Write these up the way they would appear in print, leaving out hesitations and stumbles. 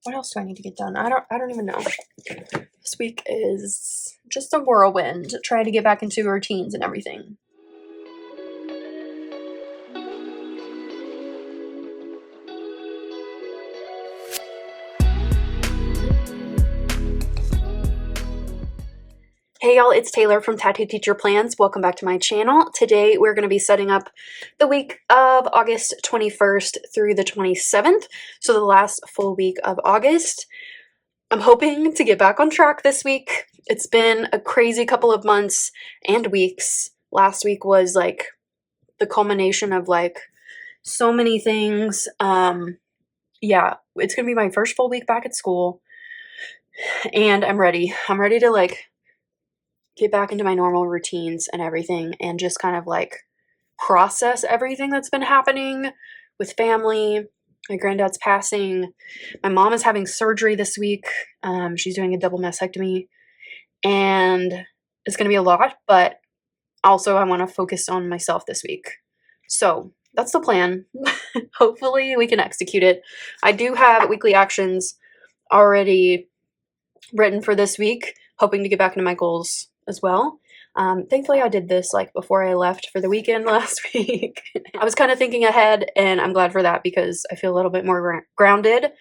what else do I need to get done? I don't even know. This week is just a whirlwind, trying to get back into routines and everything. Hey y'all, it's Taylor from Tattooed Teacher Plans. Welcome back to my channel. Today we're going to be setting up the week of August 21st through the 27th, so the last full week of August. I'm hoping to get back on track this week. It's been a crazy couple of months and weeks. Last week was like the culmination of like so many things. Yeah, it's going to be my first full week back at school, and I'm ready. I'm ready to like get back into my normal routines and everything and just kind of like process everything that's been happening with family. My granddad's passing. My mom is having surgery this week. She's doing a double mastectomy, and it's going to be a lot, but also I want to focus on myself this week. So that's the plan. Hopefully we can execute it. I do have weekly actions already written for this week, hoping to get back into my goals as well. Thankfully I did this like before I left for the weekend last week. I was kind of thinking ahead, and I'm glad for that because I feel a little bit more grounded.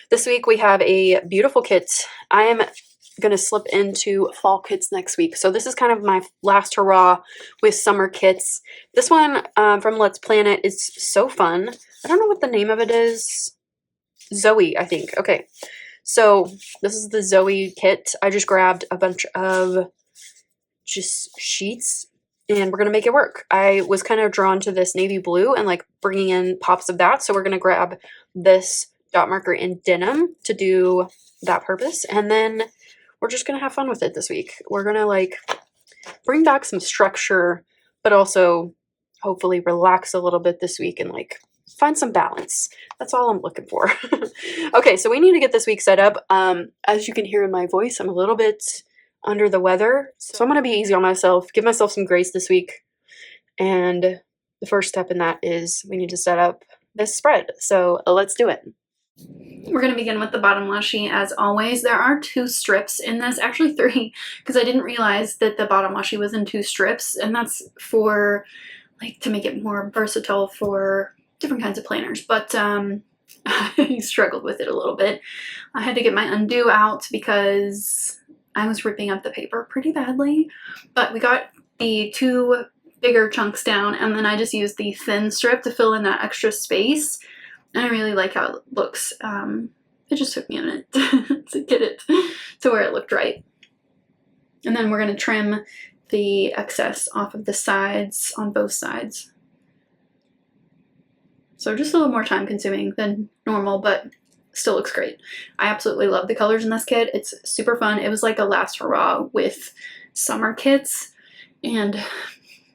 This week we have a beautiful kit. I am going to slip into fall kits next week. So this is kind of my last hurrah with summer kits. This one from Let's Plan It is so fun. I don't know what the name of it is. Zoe, I think. Okay. So this is the Zoe kit. I just grabbed a bunch of just sheets and we're going to make it work. I was kind of drawn to this navy blue and like bringing in pops of that. So we're going to grab this dot marker in denim to do that purpose. And then we're just going to have fun with it this week. We're going to like bring back some structure, but also hopefully relax a little bit this week and like find some balance. That's all I'm looking for. Okay, so we need to get this week set up. As you can hear in my voice, I'm a little bit under the weather, so I'm going to be easy on myself, give myself some grace this week. And the first step in that is we need to set up this spread. So let's do it. We're going to begin with the bottom washi as always. There are 2 strips in this, actually 3, because I didn't realize that the bottom washi was in 2 strips, and that's for like to make it more versatile for different kinds of planners. But I struggled with it a little bit. I had to get my undo out because I was ripping up the paper pretty badly, but we got the 2 bigger chunks down, and then I just used the thin strip to fill in that extra space, and I really like how it looks. It just took me a minute to get it to where it looked right. And then we're going to trim the excess off of the sides on both sides. So just a little more time consuming than normal, but still looks great. I absolutely love the colors in this kit. It's super fun. It was like a last hurrah with summer kits, and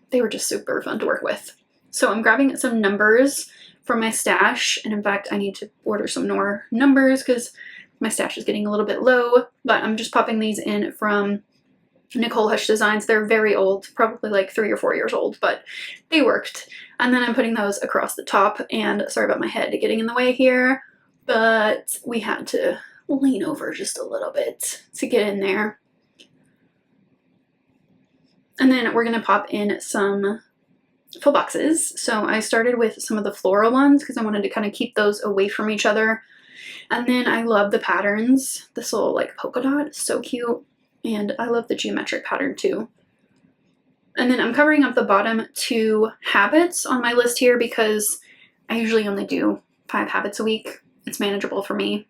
they were just super fun to work with. So I'm grabbing some numbers from my stash, and in fact I need to order some more numbers because my stash is getting a little bit low, but I'm just popping these in from Nicole Hush Designs. They're very old, probably like 3 or 4 years old, but they worked. And then I'm putting those across the top, and sorry about my head getting in the way here, but we had to lean over just a little bit to get in there. And then we're going to pop in some full boxes. So I started with some of the floral ones because I wanted to kind of keep those away from each other. And then I love the patterns. This little like polka dot is so cute. And I love the geometric pattern too. And then I'm covering up the bottom 2 habits on my list here because I usually only do 5 habits a week. It's manageable for me.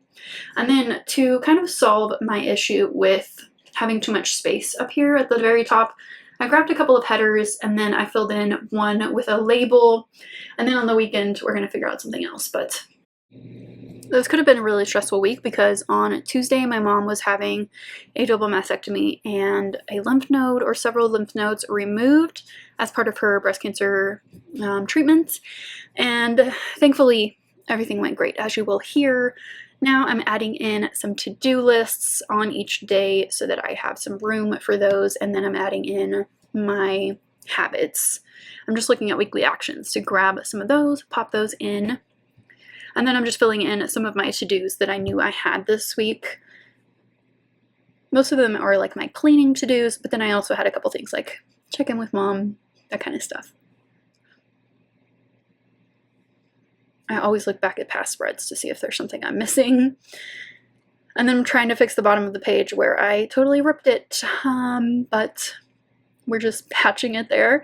And then to kind of solve my issue with having too much space up here at the very top, I grabbed a couple of headers and then I filled in one with a label. And then on the weekend, we're going to figure out something else. But this could have been a really stressful week because on Tuesday, my mom was having a double mastectomy and a lymph node or several lymph nodes removed as part of her breast cancer treatment. And thankfully, everything went great, as you will hear. Now I'm adding in some to-do lists on each day so that I have some room for those, and then I'm adding in my habits. I'm just looking at weekly actions to grab some of those, pop those in. And then I'm just filling in some of my to-dos that I knew I had this week. Most of them are like my cleaning to-dos, but then I also had a couple things like check in with mom, that kind of stuff. I always look back at past spreads to see if there's something I'm missing. And then I'm trying to fix the bottom of the page where I totally ripped it, but we're just patching it there.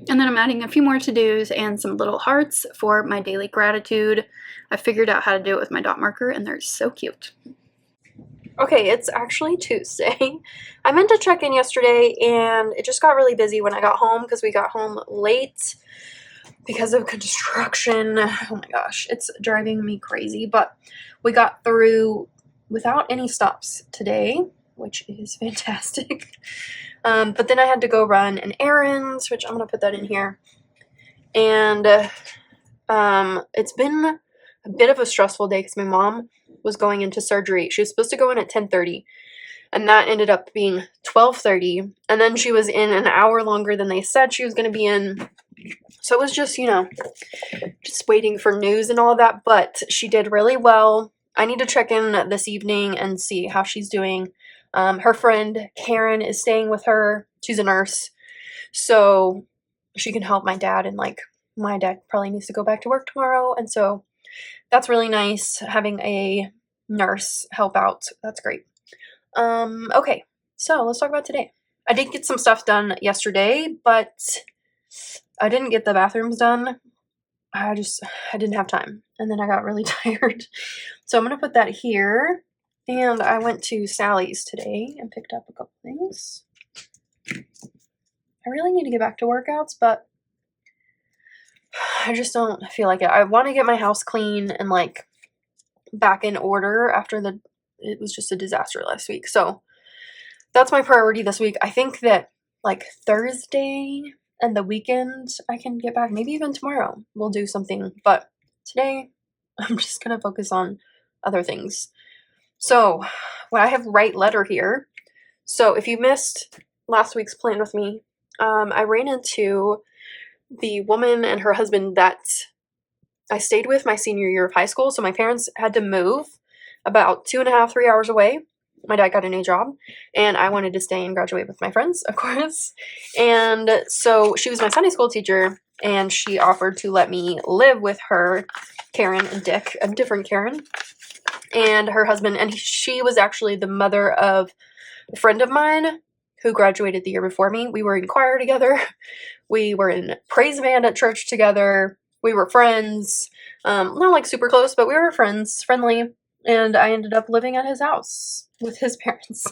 And then I'm adding a few more to-dos and some little hearts for my daily gratitude. I figured out how to do it with my dot marker, and they're so cute. Okay, it's actually Tuesday. I meant to check in yesterday, and it just got really busy when I got home because we got home late because of construction. Oh my gosh, it's driving me crazy, but we got through without any stops today, which is fantastic. But then I had to go run an errand, which I'm going to put that in here. And it's been a bit of a stressful day because my mom was going into surgery. She was supposed to go in at 10:30, and that ended up being 12:30. And then she was in an hour longer than they said she was going to be in. So it was just, just waiting for news and all of that. But she did really well. I need to check in this evening and see how she's doing. Her friend Karen is staying with her. She's a nurse, so she can help my dad, and like my dad probably needs to go back to work tomorrow, and so that's really nice having a nurse help out. That's great. Okay, so let's talk about today. I did get some stuff done yesterday, but I didn't get the bathrooms done. I didn't have time, and then I got really tired. So I'm gonna put that here. And I went to Sally's today and picked up a couple things. I really need to get back to workouts, but I just don't feel like it. I want to get my house clean and like back in order after it was just a disaster last week. So that's my priority this week. I think that like Thursday and the weekend I can get back. Maybe even tomorrow we'll do something. But today I'm just going to focus on other things. So, I have write letter here. So, if you missed last week's plan with me, I ran into the woman and her husband that I stayed with my senior year of high school. So, my parents had to move about 2.5, 3 hours away. My dad got a new job, and I wanted to stay and graduate with my friends, of course. And so, she was my Sunday school teacher, and she offered to let me live with her, Karen and Dick, a different Karen, and her husband, and she was actually the mother of a friend of mine who graduated the year before me. We were in choir together. We were in praise band at church together. We were friends. Not like super close, but we were friends, friendly. And I ended up living at his house with his parents.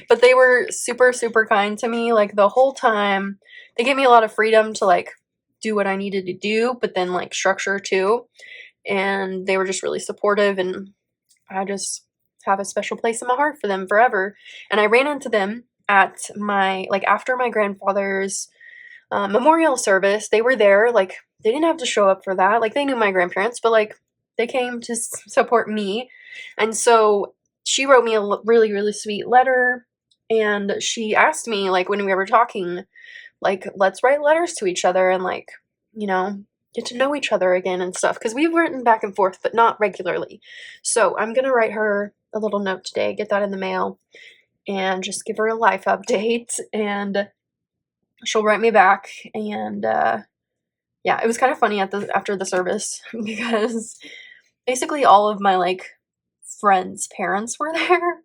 But they were super, super kind to me. Like the whole time, they gave me a lot of freedom to like do what I needed to do, but then like structure too. And they were just really supportive, and I just have a special place in my heart for them forever. And I ran into them at after my grandfather's memorial service. They were there. Like, they didn't have to show up for that. Like, they knew my grandparents, but like, they came to support me. And so she wrote me a really, really sweet letter. And she asked me, like, when we were talking, like, let's write letters to each other and like, get to know each other again and stuff, because we've written back and forth, but not regularly. So I'm going to write her a little note today, get that in the mail, and just give her a life update, and she'll write me back. And yeah, it was kind of funny after the service because basically all of my like friends' parents were there,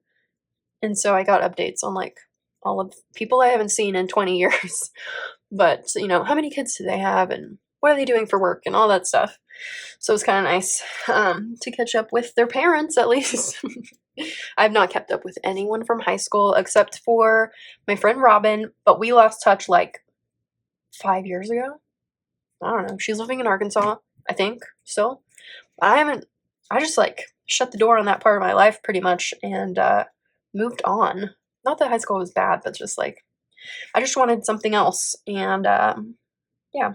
and so I got updates on like all of people I haven't seen in 20 years. But how many kids do they have, and what are they doing for work, and all that stuff. So it's kind of nice to catch up with their parents, at least. I've not kept up with anyone from high school except for my friend Robin, but we lost touch like 5 years ago. I don't know. She's living in Arkansas, I think, still. I just like shut the door on that part of my life pretty much and moved on. Not that high school was bad, but just like, I just wanted something else. And yeah.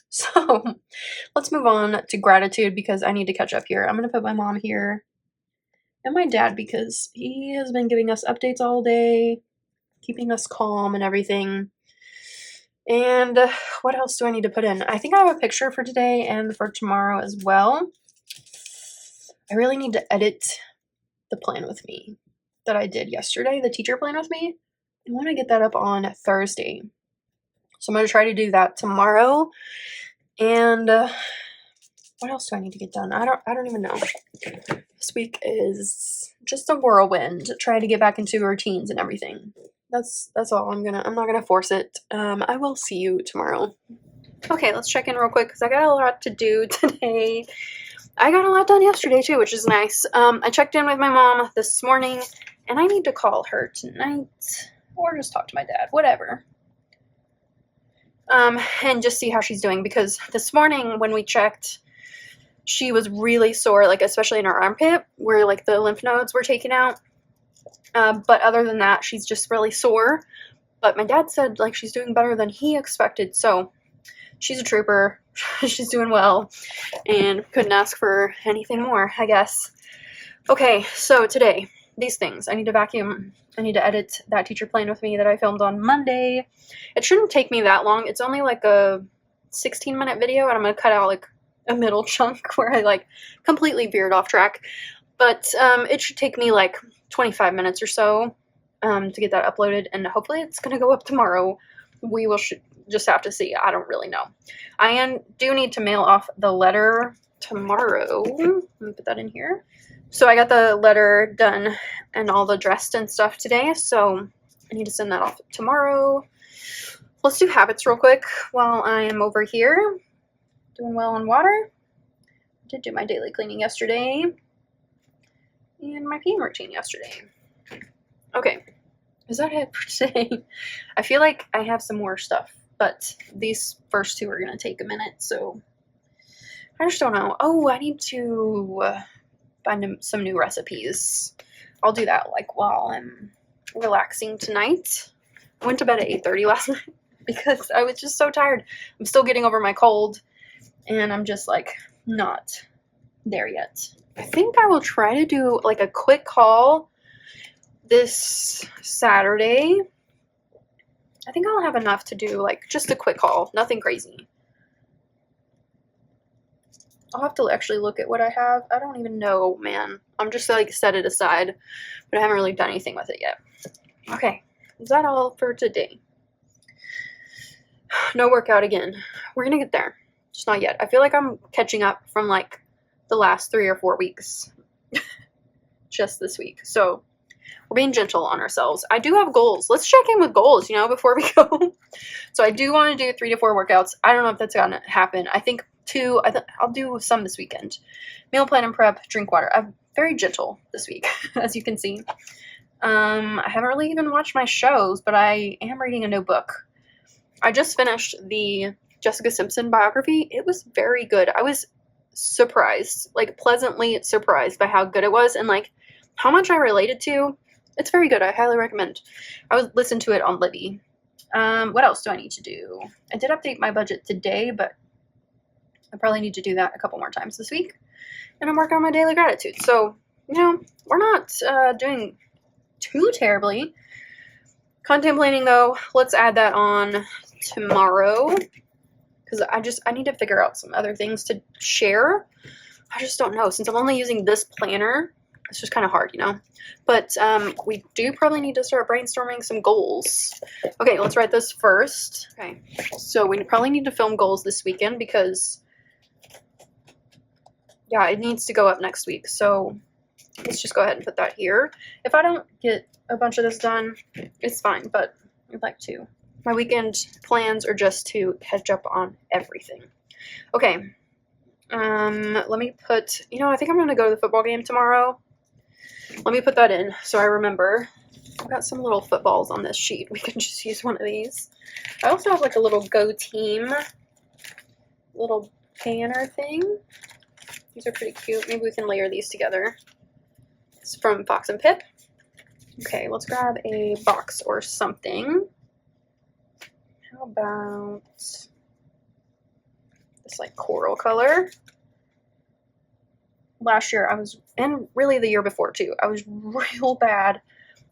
So let's move on to gratitude because I need to catch up here. I'm going to put my mom here and my dad because he has been giving us updates all day, keeping us calm and everything. And what else do I need to put in? I think I have a picture for today and for tomorrow as well. I really need to edit the plan with me that I did yesterday, the teacher plan with me. I want to get that up on Thursday. So I'm going to try to do that tomorrow. And what else do I need to get done? I don't even know. This week is just a whirlwind. Try to get back into routines and everything. That's all. I'm not gonna force it. I will see you tomorrow. Okay, let's check in real quick because I got a lot to do today. I got a lot done yesterday too, which is nice. I checked in with my mom this morning, and I need to call her tonight or just talk to my dad, whatever. And just see how she's doing, because this morning when we checked, she was really sore, like especially in her armpit where like the lymph nodes were taken out. But other than that, she's just really sore. But my dad said like she's doing better than he expected, so she's a trooper. She's doing well, and couldn't ask for anything more, I guess. Okay, so today, these things. I need to vacuum. I need to edit that teacher plan with me that I filmed on Monday. It shouldn't take me that long. It's only like a 16-minute video, and I'm going to cut out like a middle chunk where I like completely veered off track. But it should take me like 25 minutes or so to get that uploaded, and hopefully it's going to go up tomorrow. We will just have to see. I don't really know. I do need to mail off the letter tomorrow. Let me put that in here. So I got the letter done and all the dressed and stuff today, so I need to send that off tomorrow. Let's do habits real quick while I am over here. Doing well on water. Did do my daily cleaning yesterday. And my peeing routine yesterday. Okay. Is that it for today? I feel like I have some more stuff, but these first two are going to take a minute, so I just don't know. Oh, I need to find some new recipes. I'll do that like while I'm relaxing tonight. I went to bed at 8:30 last night because I was just so tired. I'm still getting over my cold, and I'm just like not there yet. I think I will try to do like a quick haul this Saturday. I think I'll have enough to do like just a quick haul, nothing crazy. I'll have to actually look at what I have. I don't even know, man. I'm just like set it aside, but I haven't really done anything with it yet. Okay, is that all for today? No workout again. We're gonna get there. Just not yet. I feel like I'm catching up from like the last 3 or 4 weeks just this week. So we're being gentle on ourselves. I do have goals. Let's check in with goals, before we go. So I do want to do 3 to 4 workouts. I don't know if that's going to happen. I think 2, I'll do some this weekend. Meal plan and prep, drink water. I'm very gentle this week, as you can see. I haven't really even watched my shows, but I am reading a new book. I just finished the Jessica Simpson biography. It was very good. I was surprised, like pleasantly surprised by how good it was and like how much I related to. It's very good. I highly recommend. I would listen to it on Libby. What else do I need to do? I did update my budget today, but I probably need to do that a couple more times this week. And I'm working on my daily gratitude. So, we're not doing too terribly. Content planning, though, let's add that on tomorrow. Because I need to figure out some other things to share. I just don't know. Since I'm only using this planner, it's just kind of hard, But we do probably need to start brainstorming some goals. Okay, let's write this first. Okay, so we probably need to film goals this weekend because, yeah, it needs to go up next week. So let's just go ahead and put that here. If I don't get a bunch of this done, it's fine, but I'd like to. My weekend plans are just to catch up on everything. Okay, let me put, I think I'm going to go to the football game tomorrow. Let me put that in so I remember. I've got some little footballs on this sheet. We can just use one of these. I also have like a little Go Team little banner thing. These are pretty cute. Maybe we can layer these together. It's from Fox and Pip. Okay, let's grab a box or something. How about this like coral color? Last year and really the year before too, I was real bad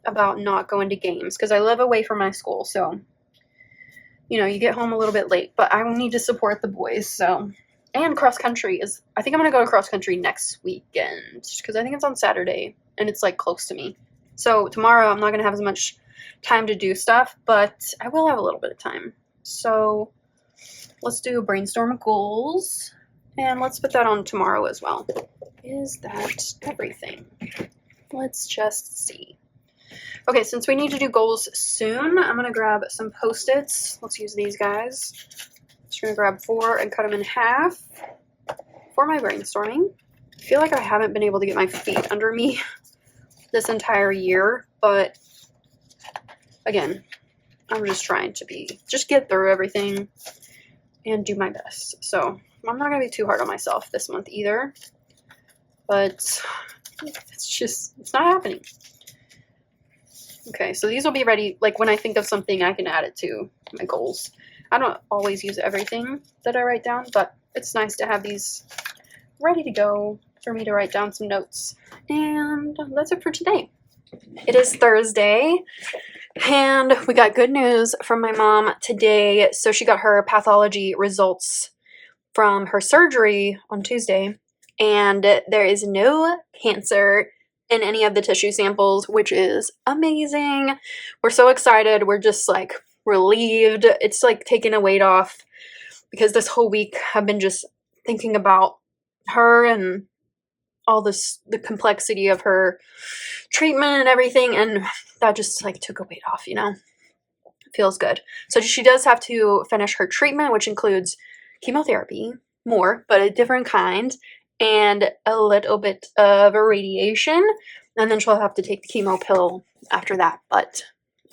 about not going to games because I live away from my school. So, you get home a little bit late, but I need to support the boys. So And cross country is, I think I'm going to go to cross country next weekend because I think it's on Saturday and it's like close to me. So tomorrow I'm not going to have as much time to do stuff, but I will have a little bit of time. So let's do brainstorm goals and let's put that on tomorrow as well. Is that everything? Let's just see. Okay, since we need to do goals soon, I'm going to grab some Post-its. Let's use these guys. Just going to grab 4 and cut them in half for my brainstorming. I feel like I haven't been able to get my feet under me this entire year, but again, I'm just trying to just get through everything and do my best. So I'm not going to be too hard on myself this month either, but it's not happening. Okay, so these will be ready, like when I think of something, I can add it to my goals. I don't always use everything that I write down, but it's nice to have these ready to go for me to write down some notes. And that's it for today. It is Thursday, and we got good news from my mom today. So she got her pathology results from her surgery on Tuesday, and there is no cancer in any of the tissue samples, which is amazing. We're so excited. We're just like relieved. It's like taking a weight off because this whole week I've been just thinking about her and all this, the complexity of her treatment and everything, and that just like took a weight off, you know. It feels good. So she does have to finish her treatment, which includes chemotherapy, more, but a different kind, and a little bit of radiation, and then she'll have to take the chemo pill after that. But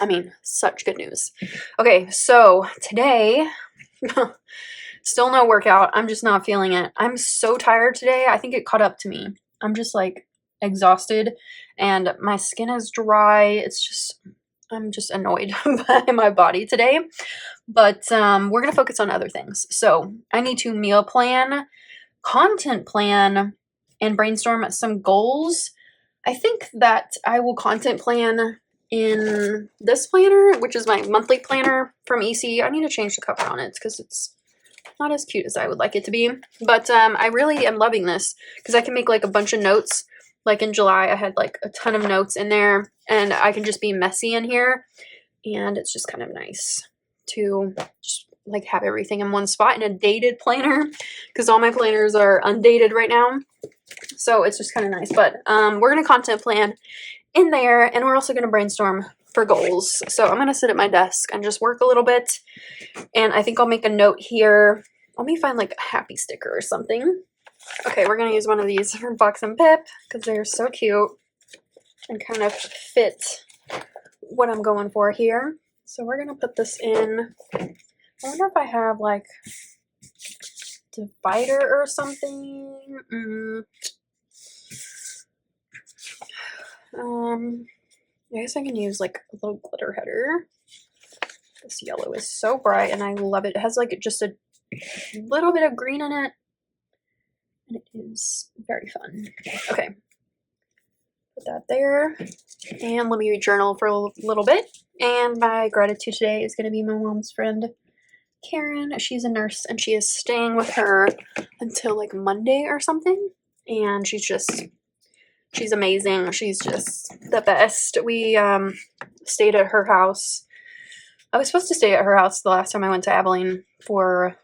I mean, such good news. Okay, so today, still no workout. I'm just not feeling it. I'm so tired today. I think it caught up to me. I'm just like exhausted and my skin is dry. It's just, I'm just annoyed by my body today. But we're going to focus on other things. So I need to meal plan, content plan, and brainstorm some goals. I think that I will content plan in this planner, which is my monthly planner from EC. I need to change the cover on it because it's not as cute as I would like it to be. But I really am loving this because I can make like a bunch of notes. Like in July, I had like a ton of notes in there, and I can just be messy in here. And it's just kind of nice to just like have everything in one spot in a dated planner because all my planners are undated right now. So it's just kind of nice. But we're going to content plan in there, and we're also going to brainstorm for goals. So I'm going to sit at my desk and just work a little bit, and I think I'll make a note here. Let me find like a happy sticker or something. Okay, we're going to use one of these from Fox and Pip because they're so cute and kind of fit what I'm going for here. So we're going to put this in. I wonder if I have like divider or something. I guess I can use like a little glitter header. This yellow is so bright and I love it. It has like just a little bit of green in it, and it is very fun. Okay, put that there, and let me journal for a little bit. And my gratitude today is going to be my mom's friend Karen. She's a nurse and she is staying with her until like Monday or something, and she's amazing. She's just the best. We stayed at her house. I was supposed to stay at her house the last time I went to Abilene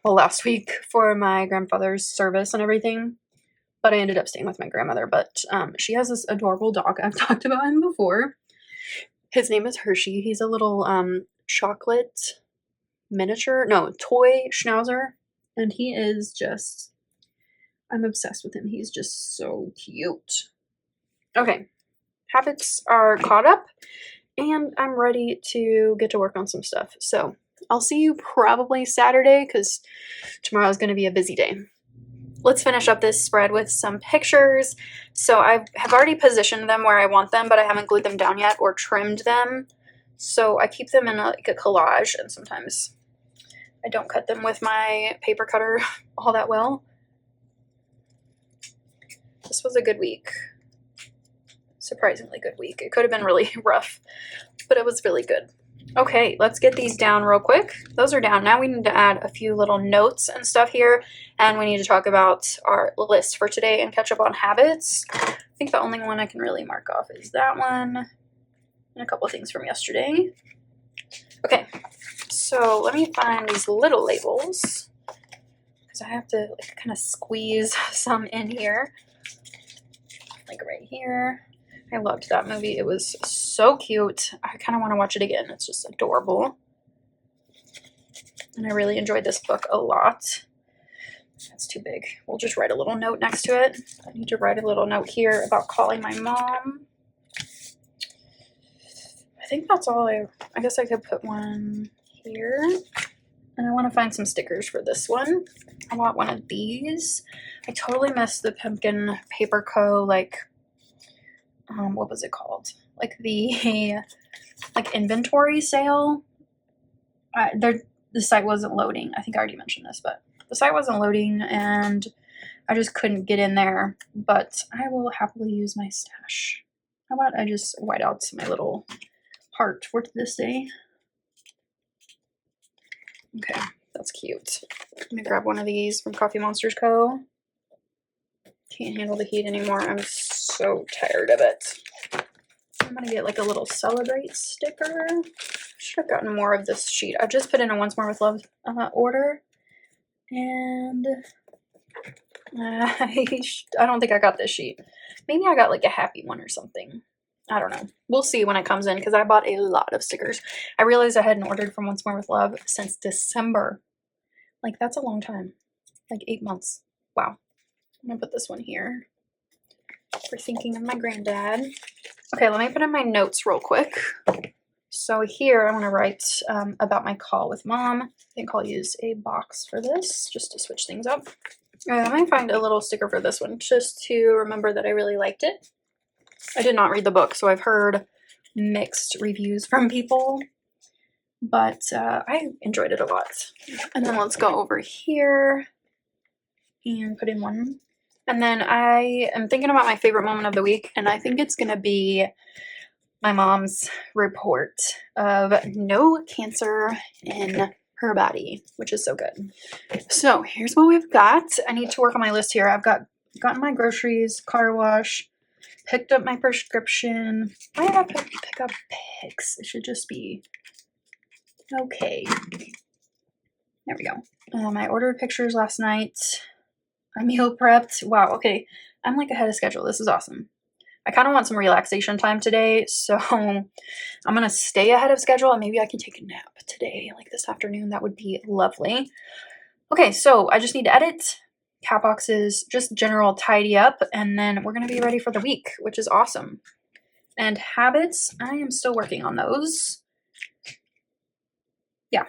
last week for my grandfather's service and everything, but I ended up staying with my grandmother. But she has this adorable dog. I've talked about him before. His name is Hershey. He's a little chocolate toy schnauzer, and he is just, I'm obsessed with him. He's just so cute. Okay, habits are caught up, and I'm ready to get to work on some stuff. So I'll see you probably Saturday because tomorrow is going to be a busy day. Let's finish up this spread with some pictures. So I have already positioned them where I want them, but I haven't glued them down yet or trimmed them. So I keep them in a collage, and sometimes I don't cut them with my paper cutter all that well. This was a good week. Surprisingly good week. It could have been really rough, but it was really good. Okay, let's get these down real quick. Those are down. Now we need to add a few little notes and stuff here, and we need to talk about our list for today and catch up on habits. I think the only one I can really mark off is that one, and a couple of things from yesterday. Okay, so let me find these little labels, because I have to like kind of squeeze some in here, like right here. I loved that movie. It was so cute. I kind of want to watch it again. It's just adorable. And I really enjoyed this book a lot. That's too big. We'll just write a little note next to it. I need to write a little note here about calling my mom. I think that's all I guess I could put one here. And I want to find some stickers for this one. I want one of these. I totally missed the Pumpkin Paper Co. like, what was it called? Like the like inventory sale. The site wasn't loading. I think I already mentioned this, but the site wasn't loading and I just couldn't get in there. But I will happily use my stash. How about I just white out my little heart for this day? Okay, that's cute. Let me grab one of these from Coffee Monsters Co. Can't handle the heat anymore. I'm so tired of it. I'm gonna get like a little celebrate sticker. Should have gotten more of this sheet. I just put in a Once More with Love order, and I don't think I got this sheet. Maybe I got like a happy one or something. I don't know. We'll see when it comes in because I bought a lot of stickers. I realized I hadn't ordered from Once More with Love since December. Like, that's a long time. Like 8 months. Wow. I'm gonna put this one here for thinking of my granddad. Okay, let me put in my notes real quick. So here I want to write about my call with mom. I think I'll use a box for this just to switch things up. I might find a little sticker for this one just to remember that I really liked it. I did not read the book, so I've heard mixed reviews from people, but I enjoyed it a lot. And then let's go over here and put in one. And then I am thinking about my favorite moment of the week, and I think it's going to be my mom's report of no cancer in her body, which is so good. So here's what we've got. I need to work on my list here. I've gotten my groceries, car wash, picked up my prescription. Why did I pick up pics? It should just be okay. There we go. I ordered pictures last night. I meal prepped. Wow, okay. I'm like ahead of schedule. This is awesome. I kind of want some relaxation time today, so I'm going to stay ahead of schedule and maybe I can take a nap today, like this afternoon. That would be lovely. Okay, so I just need to edit, cat boxes, just general tidy up, and then we're going to be ready for the week, which is awesome. And habits, I am still working on those. Yeah,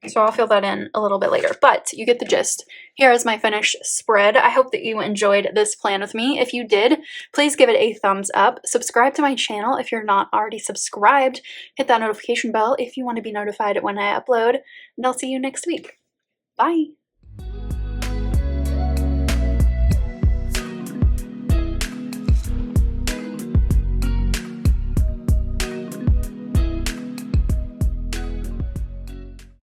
so I'll fill that in a little bit later, but you get the gist. Here is my finished spread. I hope that you enjoyed this plan with me. If you did, please give it a thumbs up. Subscribe to my channel if you're not already subscribed. Hit that notification bell if you want to be notified when I upload, and I'll see you next week. Bye.